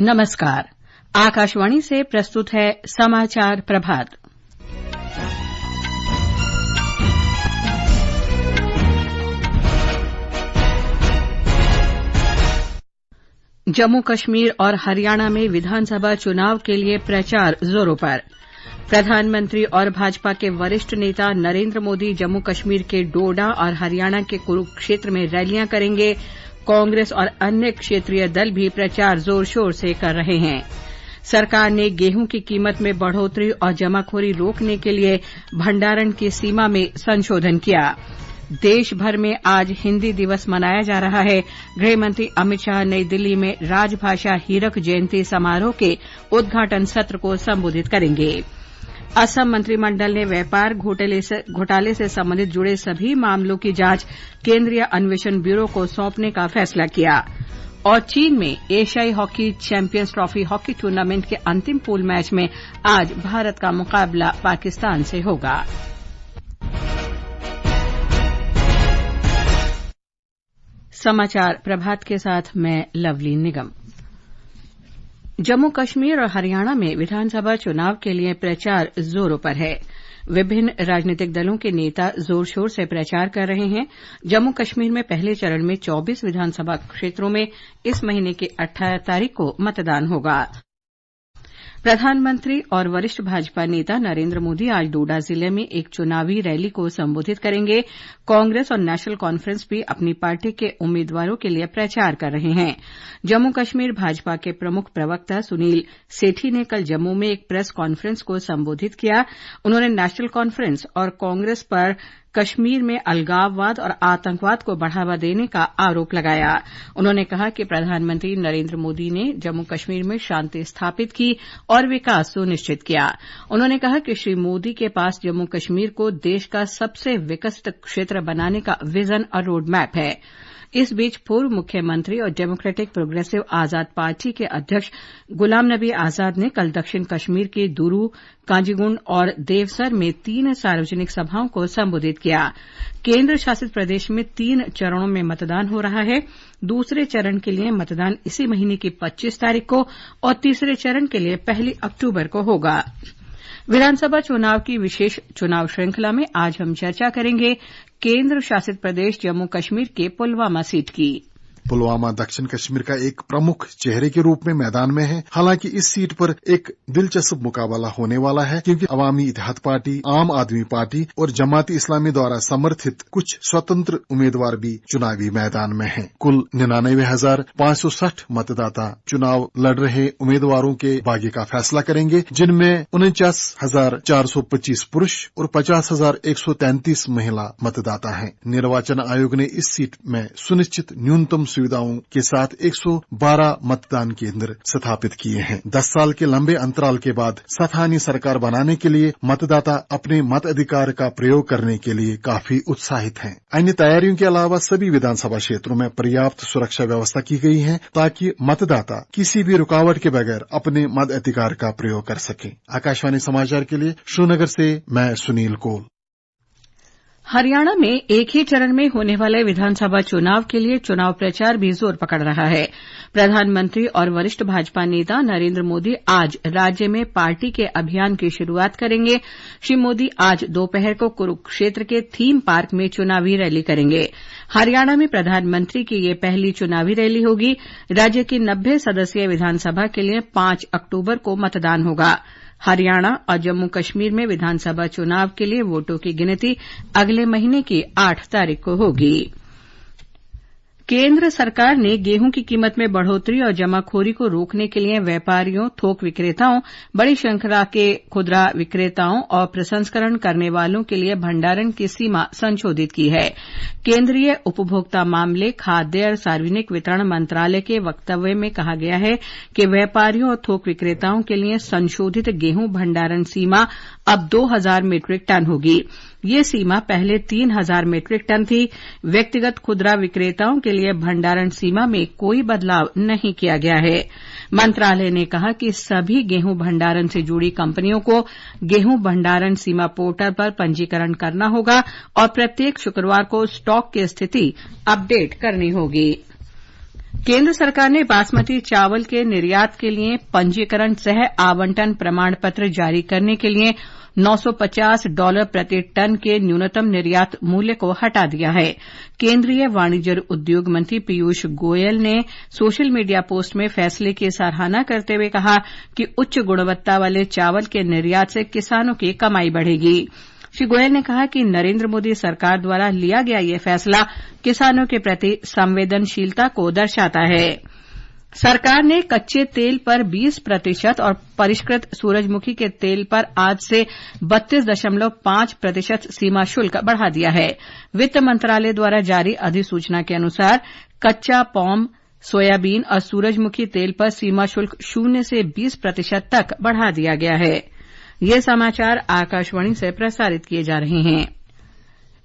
नमस्कार। आकाशवाणी से प्रस्तुत है समाचार प्रभात। जम्मू कश्मीर और हरियाणा में विधानसभा चुनाव के लिए प्रचार जोरों पर। प्रधानमंत्री और भाजपा के वरिष्ठ नेता नरेंद्र मोदी जम्मू कश्मीर के डोडा और हरियाणा के कुरुक्षेत्र में रैलियां करेंगे। कांग्रेस और अन्य क्षेत्रीय दल भी प्रचार जोर शोर से कर रहे हैं। सरकार ने गेहूं की कीमत में बढ़ोतरी और जमाखोरी रोकने के लिए भंडारण की सीमा में संशोधन किया। देश भर में आज हिन्दी दिवस मनाया जा रहा है। गृहमंत्री अमित शाह नई दिल्ली में राजभाषा हीरक जयंती समारोह के उद्घाटन सत्र को संबोधित करेंगे। असम मंत्रिमंडल ने व्यापार घोटाले से संबंधित जुड़े सभी मामलों की जांच केंद्रीय अन्वेषण ब्यूरो को सौंपने का फैसला किया। और चीन में एशियाई hockey champions trophy hockey tournament के अंतिम पूल मैच में आज भारत का मुकाबला पाकिस्तान से होगा। समाचार प्रभात के साथ मैं लवली निगम। जम्मू कश्मीर और हरियाणा में विधानसभा चुनाव के लिए प्रचार जोरों पर है। विभिन्न राजनीतिक दलों के नेता जोर शोर से प्रचार कर रहे हैं। जम्मू कश्मीर में पहले चरण में 24 विधानसभा क्षेत्रों में इस महीने की 18 तारीख को मतदान होगा। प्रधानमंत्री और वरिष्ठ भाजपा नेता नरेंद्र मोदी आज डोडा जिले में एक चुनावी रैली को संबोधित करेंगे। कांग्रेस और नेशनल कॉन्फ्रेंस भी अपनी पार्टी के उम्मीदवारों के लिए प्रचार कर रहे हैं। जम्मू कश्मीर भाजपा के प्रमुख प्रवक्ता सुनील सेठी ने कल जम्मू में एक प्रेस कॉन्फ्रेंस को संबोधित किया। उन्होंने नेशनल कॉन्फ्रेंस और कांग्रेस पर कश्मीर में अलगाववाद और आतंकवाद को बढ़ावा देने का आरोप लगाया। उन्होंने कहा कि प्रधानमंत्री नरेंद्र मोदी ने जम्मू कश्मीर में शांति स्थापित की और विकास सुनिश्चित किया। उन्होंने कहा कि श्री मोदी के पास जम्मू कश्मीर को देश का सबसे विकसित क्षेत्र बनाने का विजन और रोड मैप है। इस बीच पूर्व मुख्यमंत्री और डेमोक्रेटिक प्रोग्रेसिव आजाद पार्टी के अध्यक्ष गुलाम नबी आजाद ने कल दक्षिण कश्मीर के दुरू, काजीगुंड और देवसर में 3 सार्वजनिक सभाओं को संबोधित किया। केंद्र शासित प्रदेश में 3 चरणों में मतदान हो रहा है। दूसरे चरण के लिए मतदान इसी महीने की 25 तारीख को और तीसरे चरण के लिए 1 अक्टूबर को होगा। विधानसभा चुनाव की विशेष चुनाव श्रृंखला में आज हम चर्चा करेंगे केंद्र शासित प्रदेश जम्मू कश्मीर के पुलवामा सीट की। पुलवामा दक्षिण कश्मीर का एक प्रमुख चेहरे के रूप में मैदान में है। हालांकि इस सीट पर एक दिलचस्प मुकाबला होने वाला है, क्योंकि अवामी इत्तेहाद पार्टी, आम आदमी पार्टी और जमात इस्लामी द्वारा समर्थित कुछ स्वतंत्र उम्मीदवार भी चुनावी मैदान में हैं। कुल 99,560 मतदाता चुनाव लड़ रहे उम्मीदवारों के भाग्य का फैसला करेंगे, जिनमें 49,425 पुरुष और 50,133 महिला मतदाता हैं। निर्वाचन आयोग ने इस सीट में सुनिश्चित न्यूनतम सुविधाओं के साथ 112 मतदान केंद्र स्थापित किए हैं। 10 साल के लंबे अंतराल के बाद स्थानीय सरकार बनाने के लिए मतदाता अपने मताधिकार का प्रयोग करने के लिए काफी उत्साहित हैं। अन्य तैयारियों के अलावा सभी विधानसभा क्षेत्रों में पर्याप्त सुरक्षा व्यवस्था की गई है, ताकि मतदाता किसी भी रुकावट के बगैर अपने मताधिकार का प्रयोग कर सके। आकाशवाणी समाचार के लिए श्रीनगर से मैं सुनील कोल। हरियाणा में एक ही चरण में होने वाले विधानसभा चुनाव के लिए चुनाव प्रचार भी जोर पकड़ रहा है। प्रधानमंत्री और वरिष्ठ भाजपा नेता नरेंद्र मोदी आज राज्य में पार्टी के अभियान की शुरुआत करेंगे। श्री मोदी आज दोपहर को कुरुक्षेत्र के थीम पार्क में चुनावी रैली करेंगे। हरियाणा में प्रधानमंत्री की ये पहली चुनावी रैली होगी। राज्य की 90 सदस्यीय विधानसभा के लिए 5 अक्टूबर को मतदान होगा। हरियाणा और जम्मू कश्मीर में विधानसभा चुनाव के लिए वोटों की गिनती अगले महीने की 8 तारीख को होगी। केंद्र सरकार ने गेहूं की कीमत में बढ़ोतरी और जमाखोरी को रोकने के लिए व्यापारियों, थोक विक्रेताओं, बड़ी श्रृंखला के खुदरा विक्रेताओं और प्रसंस्करण करने वालों के लिए भंडारण की सीमा संशोधित की है। केंद्रीय उपभोक्ता मामले, खाद्य और सार्वजनिक वितरण मंत्रालय के वक्तव्य में कहा गया है कि व्यापारियों और थोक विक्रेताओं के लिए संशोधित गेहूं भंडारण सीमा अब 2,000 मीट्रिक टन होगी। ये सीमा पहले 3,000 मीट्रिक टन थी। व्यक्तिगत खुदरा विक्रेताओं के लिए भंडारण सीमा में कोई बदलाव नहीं किया गया है। मंत्रालय ने कहा कि सभी गेहूं भंडारण से जुड़ी कंपनियों को गेहूं भंडारण सीमा पोर्टल पर पंजीकरण करना होगा और प्रत्येक शुक्रवार को स्टॉक की स्थिति अपडेट करनी होगी। केंद्र सरकार ने बासमती चावल के निर्यात के लिए पंजीकरण सह आवंटन प्रमाण पत्र जारी करने के लिए $950 प्रति टन के न्यूनतम निर्यात मूल्य को हटा दिया है। केंद्रीय वाणिज्य और उद्योग मंत्री पीयूष गोयल ने सोशल मीडिया पोस्ट में फैसले की सराहना करते हुए कहा कि उच्च गुणवत्ता वाले चावल के निर्यात से किसानों की कमाई बढ़ेगी। श्री गोयल ने कहा कि नरेंद्र मोदी सरकार द्वारा लिया गया यह फैसला किसानों के प्रति संवेदनशीलता को दर्शाता है। सरकार ने कच्चे तेल पर 20% और परिष्कृत सूरजमुखी के तेल पर आज से 32.5% सीमा शुल्क बढ़ा दिया है। वित्त मंत्रालय द्वारा जारी अधिसूचना के अनुसार कच्चा पाम, सोयाबीन और सूरजमुखी तेल पर सीमा शुल्क 0 से 20% तक बढ़ा दिया गया है। ये समाचार आकाशवाणी से प्रसारित किए जा रहे हैं।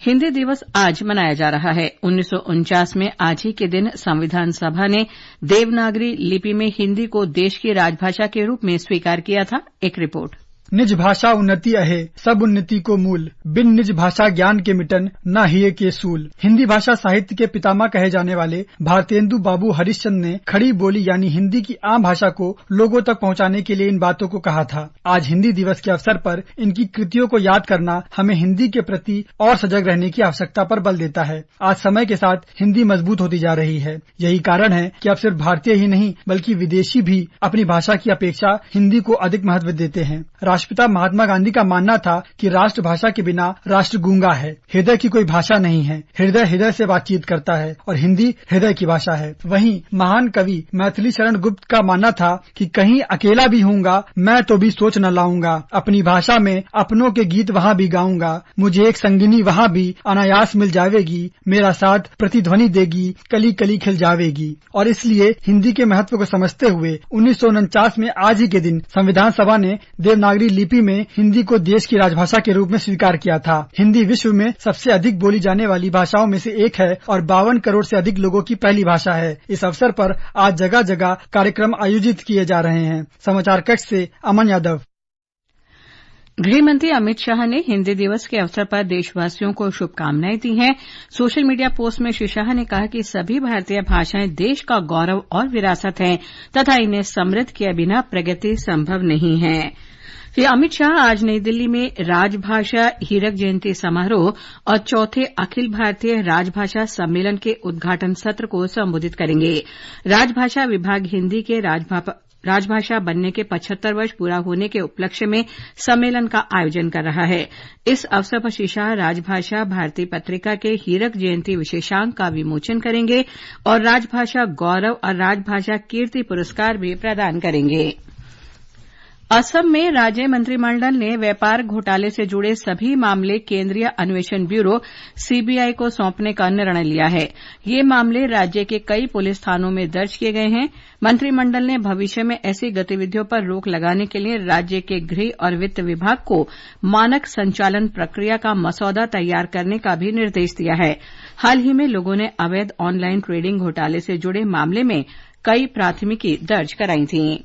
हिन्दी दिवस आज मनाया जा रहा है। 1949 में आज ही के दिन संविधान सभा ने देवनागरी लिपि में हिन्दी को देश की राजभाषा के रूप में स्वीकार किया था। एक रिपोर्ट। निज भाषा उन्नति अहे, सब उन्नति को मूल, बिन निज भाषा ज्ञान के मिटन, न हिये के सूल। हिंदी भाषा साहित्य के पितामह कहे जाने वाले भारतेंदु बाबू हरिश्चंद्र ने खड़ी बोली यानी हिंदी की आम भाषा को लोगों तक पहुंचाने के लिए इन बातों को कहा था। आज हिंदी दिवस के अवसर पर इनकी कृतियों को याद करना हमें हिंदी के प्रति और सजग रहने की आवश्यकता पर बल देता है। आज समय के साथ हिंदी मजबूत होती जा रही है। यही कारण है कि अब सिर्फ भारतीय ही नहीं बल्कि विदेशी भी अपनी भाषा की अपेक्षा हिंदी को अधिक महत्व देते हैं। राष्ट्रपिता महात्मा गांधी का मानना था कि राष्ट्रभाषा के बिना राष्ट्र गूंगा है। हृदय की कोई भाषा नहीं है। हृदय हृदय से बातचीत करता है और हिंदी हृदय की भाषा है। वहीं महान कवि मैथिली शरण गुप्त का मानना था कि कहीं अकेला भी होऊंगा मैं तो भी सोच न लाऊंगा। अपनी भाषा में अपनों के गीत वहाँ भी गाऊंगा। मुझे एक संगिनी वहाँ भी अनायास मिल जावेगी। मेरा साथ प्रतिध्वनि देगी, कली कली खिल जावेगी। और इसलिए हिंदी के महत्व को समझते हुए 1949 में आज ही के दिन संविधान सभा ने देवनागरी लिपि में हिंदी को देश की राजभाषा के रूप में स्वीकार किया था। हिंदी विश्व में सबसे अधिक बोली जाने वाली भाषाओं में से एक है और 52 करोड़ से अधिक लोगों की पहली भाषा है। इस अवसर पर आज जगह जगह कार्यक्रम आयोजित किए जा रहे हैं। समाचार कक्ष से अमन यादव। गृह मंत्री अमित शाह ने हिन्दी दिवस के अवसर पर देशवासियों को शुभकामनाएं दी हैं। सोशल मीडिया पोस्ट में श्री शाह ने कहा कि सभी भारतीय भाषाएं देश का गौरव और विरासत हैं तथा इन्हें समृद्ध किए बिना प्रगति संभव नहीं है। श्री अमित शाह आज नई दिल्ली में राजभाषा हीरक जयंती समारोह और चौथे अखिल भारतीय राजभाषा सम्मेलन के उद्घाटन सत्र को संबोधित करेंगे। राजभाषा विभाग हिन्दी के राजभाषा बनने के 75 वर्ष पूरा होने के उपलक्ष्य में सम्मेलन का आयोजन कर रहा है। इस अवसर पर श्री शाह राजभाषा भारती पत्रिका के हीरक जयंती विशेषांक का विमोचन करेंगे और राजभाषा गौरव और राजभाषा कीर्ति पुरस्कार भी प्रदान करेंगे। असम में राज्य मंत्रिमंडल ने व्यापार घोटाले से जुड़े सभी मामले केंद्रीय अन्वेषण ब्यूरो सीबीआई को सौंपने का निर्णय लिया है। ये मामले राज्य के कई पुलिस थानों में दर्ज किए गए हैं। मंत्रिमंडल ने भविष्य में ऐसी गतिविधियों पर रोक लगाने के लिए राज्य के गृह और वित्त विभाग को मानक संचालन प्रक्रिया का मसौदा तैयार करने का भी निर्देश दिया है। हाल ही में लोगों ने अवैध ऑनलाइन ट्रेडिंग घोटाले से जुड़े मामले में कई प्राथमिकी दर्ज कराई थीं।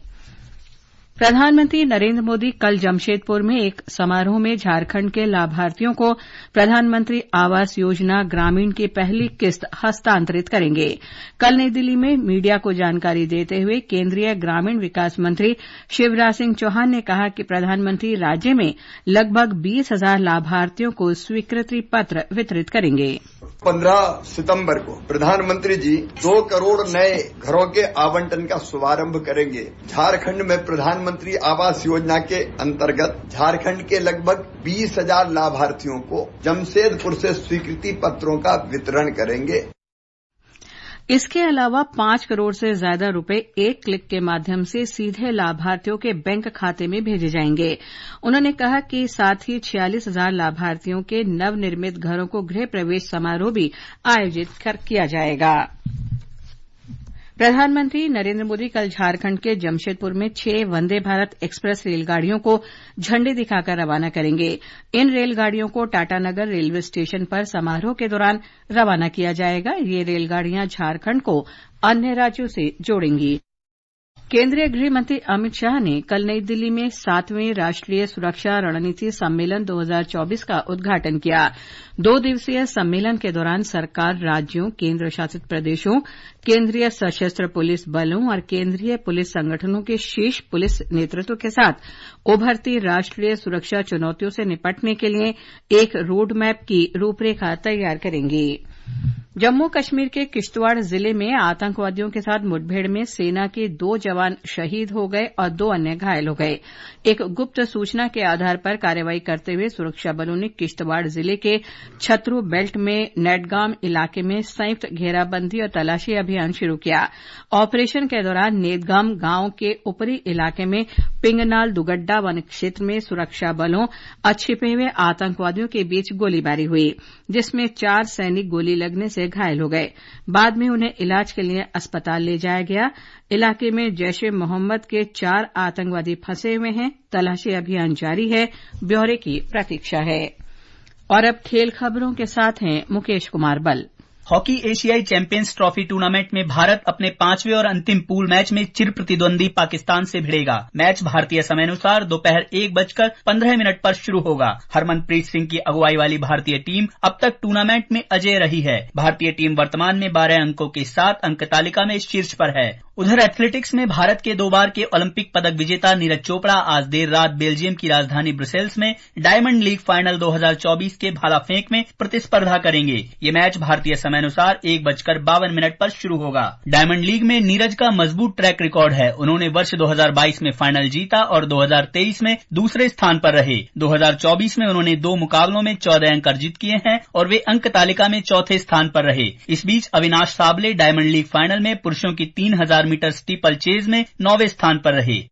प्रधानमंत्री नरेंद्र मोदी कल जमशेदपुर में एक समारोह में झारखंड के लाभार्थियों को प्रधानमंत्री आवास योजना ग्रामीण की पहली किस्त हस्तांतरित करेंगे। कल नई दिल्ली में मीडिया को जानकारी देते हुए केंद्रीय ग्रामीण विकास मंत्री शिवराज सिंह चौहान ने कहा कि प्रधानमंत्री राज्य में लगभग 20,000 लाभार्थियों को स्वीकृति पत्र वितरित करेंगे। 15 सितंबर को प्रधानमंत्री जी 2 करोड़ नए घरों के आवंटन का शुभारंभ करेंगे। झारखंड में प्रधानमंत्री आवास योजना के अंतर्गत झारखंड के लगभग 20,000 लाभार्थियों को जमशेदपुर से स्वीकृति पत्रों का वितरण करेंगे। इसके अलावा 5 करोड़ से ज्यादा रुपए एक क्लिक के माध्यम से सीधे लाभार्थियों के बैंक खाते में भेजे जाएंगे। उन्होंने कहा कि साथ ही 46,000 लाभार्थियों के नवनिर्मित घरों को गृह प्रवेश समारोह भी आयोजित किया जाएगा। प्रधानमंत्री नरेंद्र मोदी कल झारखंड के जमशेदपुर में 6 वंदे भारत एक्सप्रेस रेलगाड़ियों को झंडी दिखाकर रवाना करेंगे। इन रेलगाड़ियों को टाटानगर रेलवे स्टेशन पर समारोह के दौरान रवाना किया जाएगा। ये रेलगाड़ियां झारखंड को अन्य राज्यों से जोड़ेंगी। केंद्रीय गृह मंत्री अमित शाह ने कल नई दिल्ली में 7वें राष्ट्रीय सुरक्षा रणनीति सम्मेलन 2024 का उद्घाटन किया। 2 दिवसीय सम्मेलन के दौरान सरकार राज्यों, केंद्र शासित प्रदेशों, केंद्रीय सशस्त्र पुलिस बलों और केंद्रीय पुलिस संगठनों के शीर्ष पुलिस नेतृत्व के साथ उभरती राष्ट्रीय सुरक्षा चुनौतियों से निपटने के लिए एक रोड मैप की रूपरेखा तैयार करेंगी। जम्मू कश्मीर के किश्तवाड़ जिले में आतंकवादियों के साथ मुठभेड़ में सेना के 2 जवान शहीद हो गए और 2 अन्य घायल हो गए। एक गुप्त सूचना के आधार पर कार्रवाई करते हुए सुरक्षा बलों ने किश्तवाड़ जिले के छतरू बेल्ट में नेटगाम इलाके में संयुक्त घेराबंदी और तलाशी अभियान शुरू किया। ऑपरेशन के दौरान नेतगाम गांव के ऊपरी इलाके में पिंगनाल दुगड्डा वन क्षेत्र में सुरक्षा बलों और छिपे हुए आतंकवादियों के बीच गोलीबारी हुई, जिसमें 4 सैनिक गोली लगने से घायल हो गए। बाद में उन्हें इलाज के लिए अस्पताल ले जाया गया। इलाके में जैश ए मोहम्मद के 4 आतंकवादी फंसे हुए हैं। तलाशी अभियान जारी है। ब्यौरे की प्रतीक्षा है। और अब खेल खबरों के साथ हैं मुकेश कुमार बल। हॉकी एशियाई चैंपियंस ट्रॉफी टूर्नामेंट में भारत अपने 5वें और अंतिम पूल मैच में चिर प्रतिद्वंदी पाकिस्तान से भिड़ेगा। मैच भारतीय समयानुसार दोपहर 1:15 पर शुरू होगा। हरमनप्रीत सिंह की अगुवाई वाली भारतीय टीम अब तक टूर्नामेंट में अजेय रही है। भारतीय टीम वर्तमान में 12 अंकों के साथ अंक तालिका में शीर्ष पर है। उधर एथलेटिक्स में भारत के 2 बार के ओलंपिक पदक विजेता नीरज चोपड़ा आज देर रात बेल्जियम की राजधानी ब्रुसेल्स में डायमंड लीग फाइनल 2024 के भाला फेंक में प्रतिस्पर्धा करेंगे। ये मैच भारतीय समयानुसार 1:52 पर शुरू होगा। डायमंड लीग में नीरज का मजबूत ट्रैक रिकॉर्ड है। उन्होंने वर्ष 2022 में फाइनल जीता और 2023 में दूसरे स्थान पर रहे। 2024 में उन्होंने 2 मुकाबलों में 14 अंक अर्जित किए हैं और वे अंक तालिका में चौथे स्थान पर रहे। इस बीच Avinash Sable diamond league final में पुरुषों की 3000 मीटर स्टीपल चेज में 9वें स्थान पर रहे।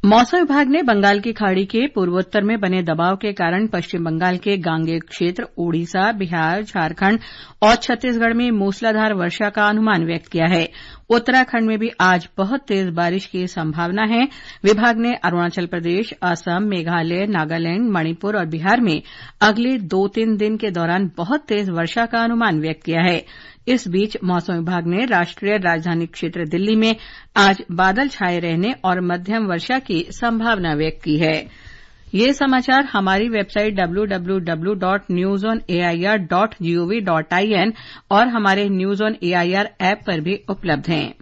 मौसम विभाग ने बंगाल की खाड़ी के पूर्वोत्तर में बने दबाव के कारण पश्चिम बंगाल के गांगेय क्षेत्र, ओडिशा, बिहार, झारखंड और छत्तीसगढ़ में मूसलाधार वर्षा का अनुमान व्यक्त किया है। उत्तराखंड में भी आज बहुत तेज बारिश की संभावना है। विभाग ने अरुणाचल प्रदेश, असम, मेघालय, नागालैंड, मणिपुर और बिहार में अगले 2-3 दिन के दौरान बहुत तेज वर्षा का अनुमान व्यक्त किया है। इस बीच मौसम विभाग ने राष्ट्रीय राजधानी क्षेत्र दिल्ली में आज बादल छाये रहने और मध्यम वर्षा की संभावना व्यक्त की है। ये समाचार हमारी वेबसाइट www.newsonair.gov.in और हमारे न्यूज ऑन एआईआर ऐप पर भी उपलब्ध हैं।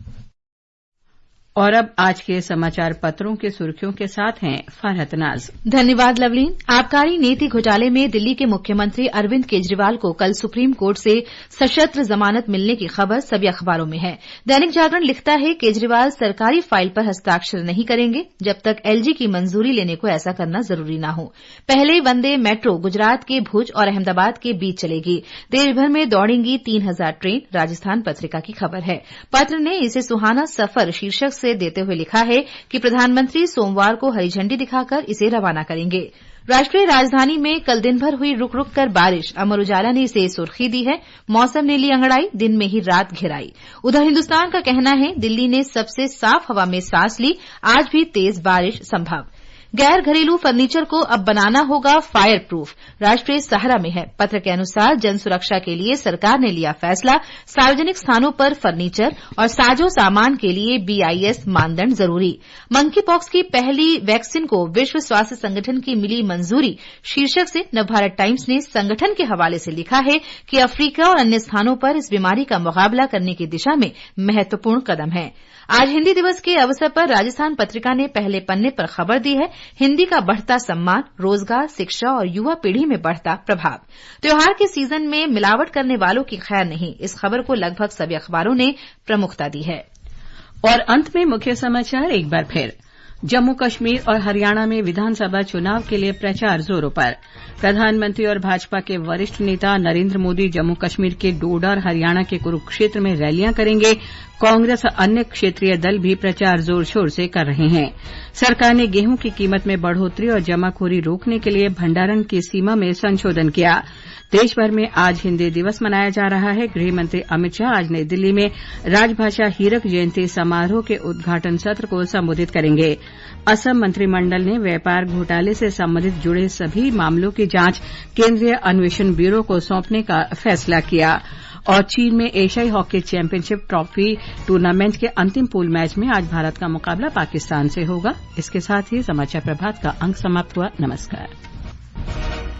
और अब आज के समाचार पत्रों की सुर्खियों के साथ हैं फरहत नाज। धन्यवाद लवलीन। आबकारी नीति घोटाले में दिल्ली के मुख्यमंत्री अरविंद केजरीवाल को कल सुप्रीम कोर्ट से सशर्त जमानत मिलने की खबर सभी अखबारों में है। दैनिक जागरण लिखता है, केजरीवाल सरकारी फाइल पर हस्ताक्षर नहीं करेंगे जब तक एलजी की मंजूरी लेने को ऐसा करना जरूरी न हो। पहले वंदे मेट्रो गुजरात के भुज और अहमदाबाद के बीच चलेगी। देशभर में दौड़ेंगी 3000 ट्रेन। राजस्थान पत्रिका की खबर है। पत्र ने इसे सुहाना सफर शीर्षक से देते हुए लिखा है कि प्रधानमंत्री सोमवार को हरी झंडी दिखाकर इसे रवाना करेंगे। राष्ट्रीय राजधानी में कल दिन भर हुई रुक रुक कर बारिश। अमर उजाला ने इसे सुर्खी दी है, मौसम ने ली अंगड़ाई, दिन में ही रात घिराई। उधर हिन्दुस्तान का कहना है, दिल्ली ने सबसे साफ हवा में सांस ली, आज भी तेज बारिश संभव। गैर घरेलू फर्नीचर को अब बनाना होगा फायर प्रूफ। राष्ट्रीय सहारा में है। पत्र के अनुसार जन सुरक्षा के लिए सरकार ने लिया फैसला, सार्वजनिक स्थानों पर फर्नीचर और साजो सामान के लिए बीआईएस मानदंड जरूरी। मंकी पॉक्स की पहली वैक्सीन को विश्व स्वास्थ्य संगठन की मिली मंजूरी शीर्षक से नवभारत टाइम्स ने संगठन के हवाले से लिखा है कि अफ्रीका और अन्य स्थानों पर इस बीमारी का मुकाबला करने की दिशा में महत्वपूर्ण कदम है। आज हिन्दी दिवस के अवसर पर राजस्थान पत्रिका ने पहले पन्ने पर खबर दी है, हिन्दी का बढ़ता सम्मान, रोजगार, शिक्षा और युवा पीढ़ी में बढ़ता प्रभाव। त्योहार के सीजन में मिलावट करने वालों की खैर नहीं। इस खबर को लगभग सभी अखबारों ने प्रमुखता दी है। और अंत में मुख्य समाचार एक बार फिर। जम्मू कश्मीर और हरियाणा में विधानसभा चुनाव के लिए प्रचार जोरों पर। प्रधानमंत्री और भाजपा के वरिष्ठ नेता नरेंद्र मोदी जम्मू कश्मीर के डोडा और हरियाणा के कुरुक्षेत्र में रैलियां करेंगे। कांग्रेस और अन्य क्षेत्रीय दल भी प्रचार जोर शोर से कर रहे हैं। सरकार ने गेहूं की कीमत में बढ़ोतरी और जमाखोरी रोकने के लिए भंडारण की सीमा में संशोधन किया। देशभर में आज हिन्दी दिवस मनाया जा रहा है। गृह मंत्री अमित शाह आज नई दिल्ली में राजभाषा हीरक जयंती समारोह के उद्घाटन सत्र को संबोधित करेंगे। असम मंत्रिमंडल ने व्यापार घोटाले से संबंधित जुड़े सभी मामलों की जांच केंद्रीय अन्वेषण ब्यूरो को सौंपने का फैसला किया। और चीन में एशियाई हॉकी चैंपियनशिप ट्रॉफी टूर्नामेंट के अंतिम पूल मैच में आज भारत का मुकाबला पाकिस्तान से होगा। इसके साथ ही समाचार प्रभात का अंक समाप्त हुआ। नमस्कार।